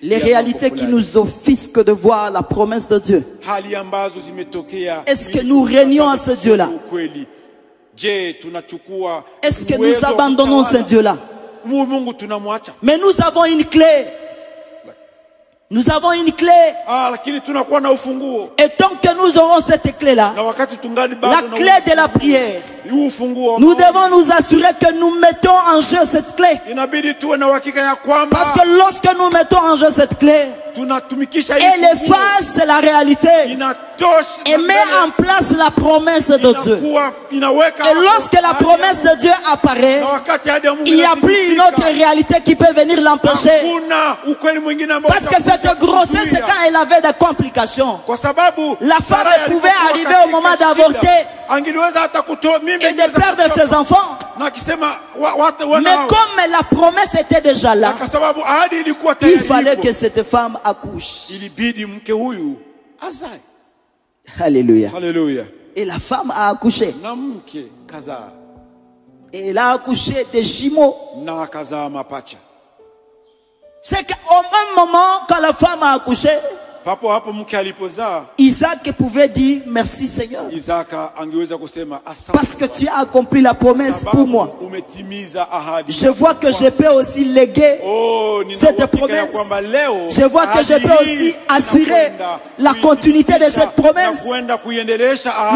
Les réalités qui nous offusquent de voir la promesse de Dieu. Est-ce que nous régnons à ce Dieu-là? Est-ce que nous abandonnons ce Dieu-là? Mais nous avons une clé. Nous avons une clé. Et tant que nous aurons cette clé-là, la clé de la prière, nous devons nous assurer que nous mettons en jeu cette clé. Parce que lorsque nous mettons en jeu cette clé, Elle efface la réalité et met en place la promesse de Dieu. Et lorsque la promesse de Dieu apparaît, il n'y a plus une autre réalité qui peut venir l'empêcher. Parce que cette grossesse, quand elle avait des complications, la femme pouvait arriver au moment d'avorter et de perdre ses enfants. Mais comme la promesse était déjà là, il fallait que cette femme accouche. Alléluia. Alléluia. Et la femme a accouché. Et elle a accouché des jumeaux. C'est qu'au même moment quand la femme a accouché, Isaac pouvait dire merci Seigneur, parce que tu as accompli la promesse pour moi. Je vois que je peux aussi léguer cette promesse. Je vois que je peux aussi assurer la continuité de cette promesse.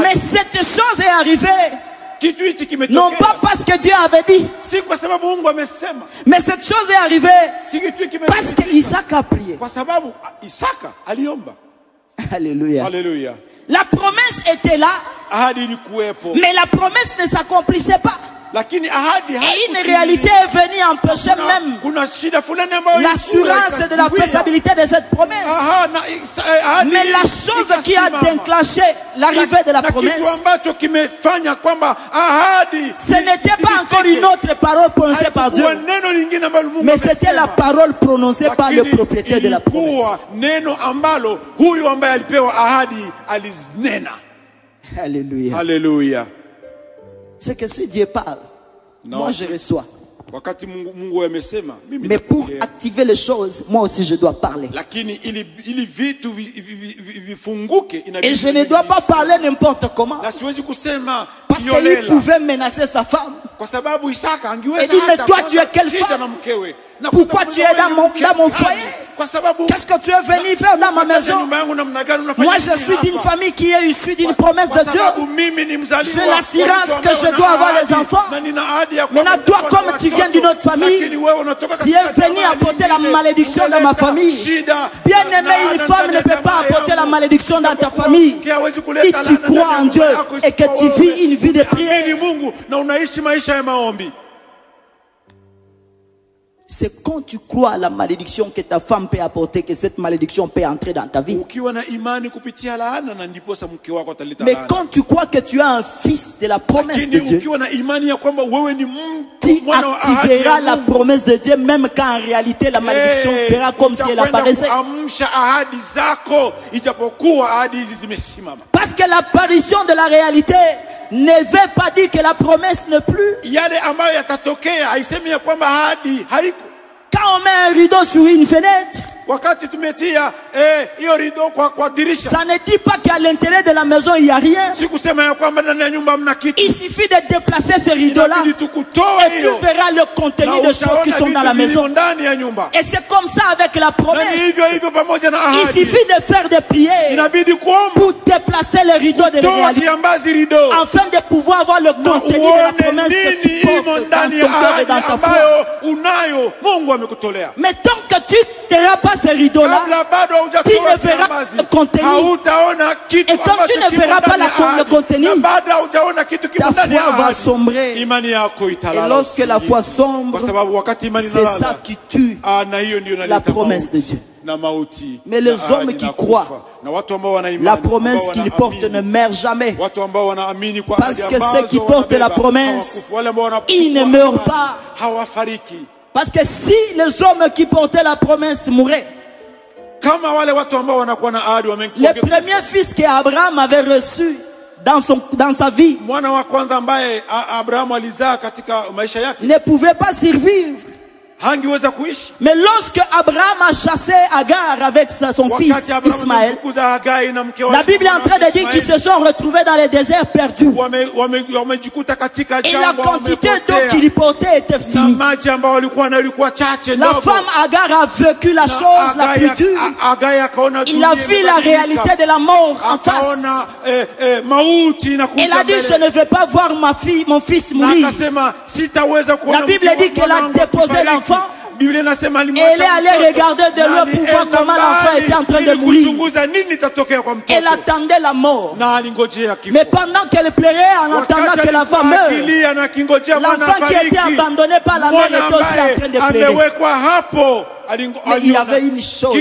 Mais cette chose est arrivée non pas parce que Dieu avait dit, mais cette chose est arrivée parce qu'Isaac a prié. Alléluia. Alléluia. La promesse était là, mais la promesse ne s'accomplissait pas. Et une réalité est venue empêcher même l'assurance de la faisabilité de cette promesse. Mais la chose qui a déclenché l'arrivée de la promesse, ce n'était pas encore une autre parole prononcée par Dieu, mais c'était la parole prononcée par le propriétaire de la promesse. Alléluia. Alléluia. C'est que si Dieu parle, moi je reçois. Mais pour activer les choses, moi aussi je dois parler. Et je ne dois pas parler n'importe comment. Parce qu'il pouvait menacer sa femme. Et dit, mais toi tu es quelle femme? Pourquoi tu es dans mon foyer? Qu'est-ce que tu es venu faire dans ma maison? Moi je suis d'une famille qui est issue d'une promesse de Dieu. J'ai l'assurance que je dois avoir les enfants. Maintenant toi, comme tu viens d'une autre famille, tu es venu apporter la malédiction dans ma famille. Bien aimé, une femme ne peut pas apporter la malédiction dans ta famille si tu crois en Dieu et que tu vis une vie de prière. C'est quand tu crois à la malédiction que ta femme peut apporter que cette malédiction peut entrer dans ta vie. Mais quand tu crois que tu as un fils de la promesse de Dieu, tu activeras la promesse de Dieu même quand en réalité la malédiction fera comme si elle apparaissait. Parce que l'apparition de la réalité ne veut pas dire que la promesse n'est plus. Quand on met un rideau sur une fenêtre, ça ne dit pas qu'à l'intérieur de la maison il n'y a rien. Il suffit de déplacer ce rideau-là et tu verras le contenu des choses qui sont dans la maison. Et c'est comme ça avec la promesse. Il suffit de faire des prières pour déplacer le rideau de la réalité, afin de pouvoir avoir le contenu de la promesse que tu portes dans ton cœur et dans ta foi. Mais tant que tu ne verras pas ce rideau-là, tu ne verras pas le contenu. Et quand tu ne verras pas le contenu, ta foi va sombrer. Et lorsque la foi sombre, c'est ça qui tue la promesse de Dieu. Mais les hommes qui croient, la promesse qu'ils portent ne meurt jamais. Parce que ceux qui portent la promesse, ils ne meurent pas. Parce que si les hommes qui portaient la promesse mouraient, le premier fils qu'Abraham avait reçu dans sa vie ne pouvait pas survivre. Mais lorsque Abraham a chassé Agar avec son fils Ismaël, la Bible est en train de dire qu'ils se sont retrouvés dans les déserts perdus. Et la quantité d'eau qu'il portait était finie. La femme Agar a vécu la chose la plus dure. Il a vu la réalité de la mort en face. Elle a dit, je ne veux pas voir mon fils mourir. La Bible dit qu'elle a déposé l'enfant. elle est allée regarder de loin pour voir comment l'enfant était en train de mourir. Elle attendait la mort. Mais pendant qu'elle pleurait en attendant que l'enfant meure, l'enfant qui était abandonné par la mère était aussi en train de pleurer. Mais il y avait une chose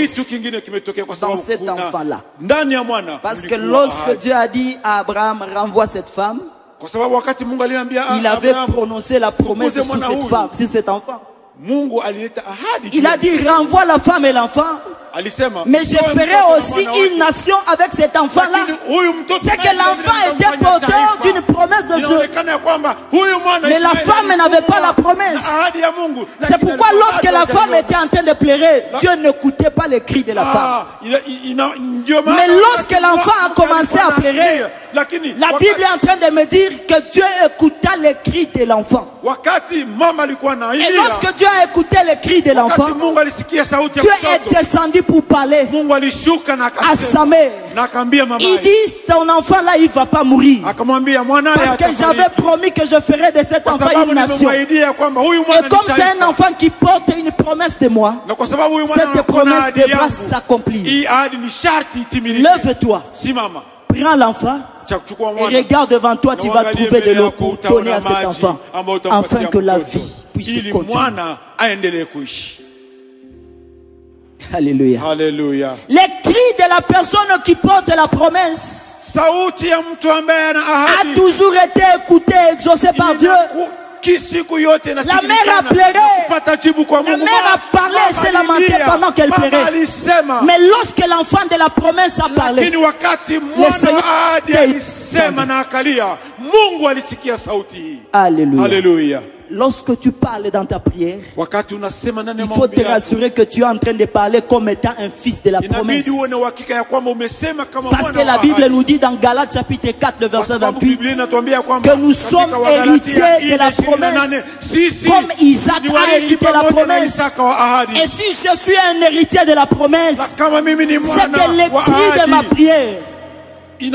dans cet enfant-là. Parce que lorsque Dieu a dit à Abraham, renvoie cette femme, il avait prononcé la promesse sur cette femme, sur cet enfant. Il a dit, renvoie la femme et l'enfant. Mais je ferai aussi une nation avec cet enfant-là. C'est que l'enfant était porteur d'une promesse de Dieu. Mais la femme n'avait pas la promesse. C'est pourquoi lorsque la femme était en train de pleurer, Dieu n'écoutait pas les cris de la femme. Mais lorsque l'enfant a commencé à pleurer, la Bible est en train de me dire que Dieu écouta les cris de l'enfant. Et lorsque Dieu a écouté les cris de l'enfant, Dieu est descendu pour parler à sa mère. Il dit, ton enfant là, il ne va pas mourir. Parce que j'avais promis que je ferais de cet enfant une nation. Et comme c'est un enfant qui porte une promesse de moi, cette promesse devra s'accomplir. Lève-toi, prends l'enfant et regarde devant toi, tu vas trouver de l'eau pour donner à cet enfant, afin que la vie puisse continuer. Alléluia. Alléluia. Les cris de la personne qui porte la promesse a toujours été écouté, exaucé par Dieu. La mère a pleuré. La mère a parlé et s'est lamentée pendant qu'elle pleurait. Mais lorsque l'enfant de la promesse a parlé, le Seigneur Alléluia. Alléluia. Lorsque tu parles dans ta prière, il faut te rassurer que tu es en train de parler comme étant un fils de la promesse. Parce que la Bible nous dit dans Galates chapitre 4, le verset 28, que nous sommes héritiers de la promesse, comme Isaac a hérité la promesse. Et si je suis un héritier de la promesse, c'est que les cris de ma prière, les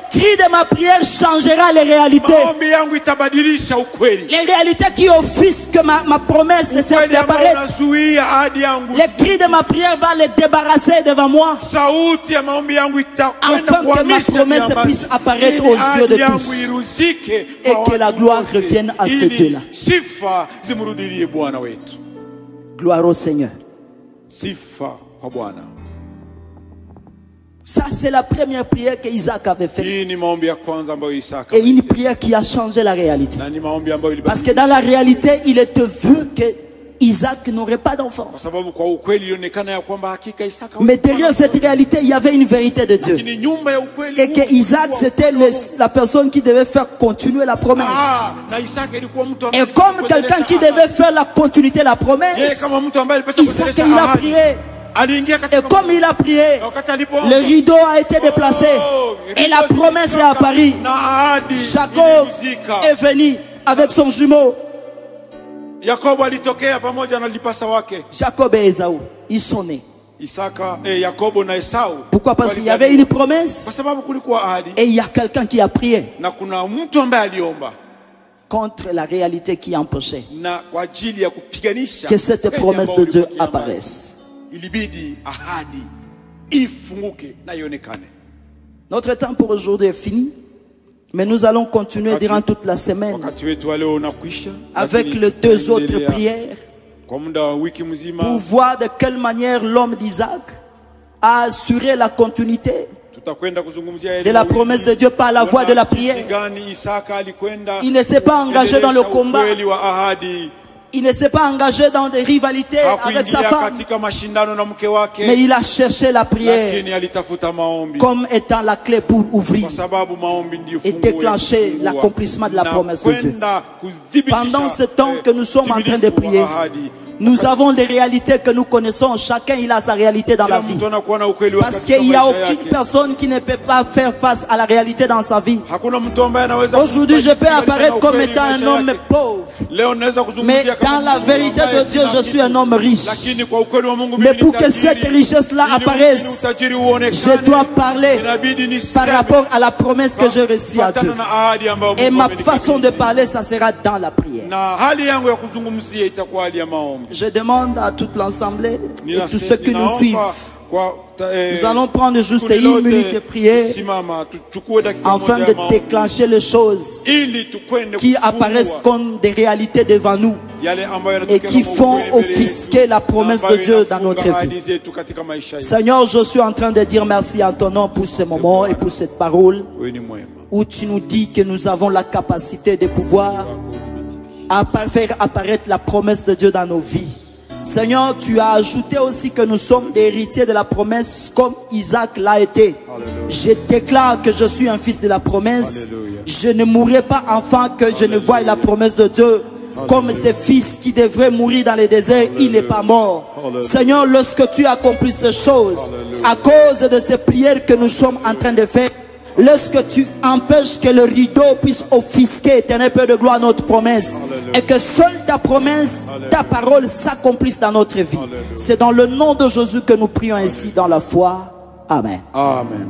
cris de ma prière changera les réalités. Les réalités qui offusquent que ma promesse ne s'est préparée. Les cris de ma prière vont les débarrasser devant moi, afin que ma promesse puisse apparaître aux yeux de tous et que la gloire revienne à ce Dieu-là. Gloire au Seigneur. Ça, c'est la première prière que Isaac avait faite. Et une prière qui a changé la réalité. Parce que dans la réalité, il était vu que Isaac n'aurait pas d'enfant. Mais derrière cette réalité, il y avait une vérité de Dieu. Et que Isaac, c'était la personne qui devait faire continuer la promesse. Et comme quelqu'un qui devait faire la continuité de la promesse, Isaac, il a prié. Et comme il a prié, le rideau a été déplacé et la promesse est apparue. Jacob est venu avec son jumeau. Jacob et Esaü, ils sont nés. Pourquoi? Parce qu'il y avait une promesse et il y a quelqu'un qui a prié contre la réalité qui empêchait que cette promesse de Dieu apparaisse. Notre temps pour aujourd'hui est fini, mais nous allons continuer durant toute la semaine avec les deux autres prières pour voir de quelle manière l'homme d'Isaac a assuré la continuité de la promesse de Dieu par la voie de la prière. Il ne s'est pas engagé dans le combat. Il ne s'est pas engagé dans des rivalités avec sa femme, mais il a cherché la prière comme étant la clé pour ouvrir et déclencher l'accomplissement de la promesse de Dieu. Pendant ce temps que nous sommes en train de prier, Nous avons des réalités que nous connaissons. Chacun il a sa réalité dans la vie. Parce qu'il n'y a aucune personne qui ne peut pas faire face à la réalité dans sa vie. Aujourd'hui, je peux apparaître comme étant un homme pauvre. Mais dans la vérité de Dieu, je suis un homme riche. Mais pour que cette richesse-là apparaisse, je dois parler par rapport à la promesse que je reçus à Dieu. Et ma façon de parler, ça sera dans la prière. Je demande à toute l'assemblée et tous ceux qui nous suivent, nous allons prendre juste une minute de prière afin de déclencher les choses qui apparaissent comme des réalités devant nous et qui font offusquer la promesse de Dieu dans notre vie. Seigneur, je suis en train de dire merci en ton nom pour ce moment et pour cette parole où tu nous dis que nous avons la capacité de pouvoir faire apparaître la promesse de Dieu dans nos vies. Seigneur, tu as ajouté aussi que nous sommes des héritiers de la promesse comme Isaac l'a été. Je déclare que je suis un fils de la promesse. Je ne mourrai pas enfant que je ne voie la promesse de Dieu. Comme ces fils qui devraient mourir dans les déserts, il n'est pas mort. Seigneur, lorsque tu accomplis ces choses, à cause de ces prières que nous sommes en train de faire, lorsque tu empêches que le rideau puisse offusquer, éternel Père de gloire, notre promesse, et que seule ta promesse, ta parole s'accomplisse dans notre vie. C'est dans le nom de Jésus que nous prions ainsi dans la foi. Amen. Amen.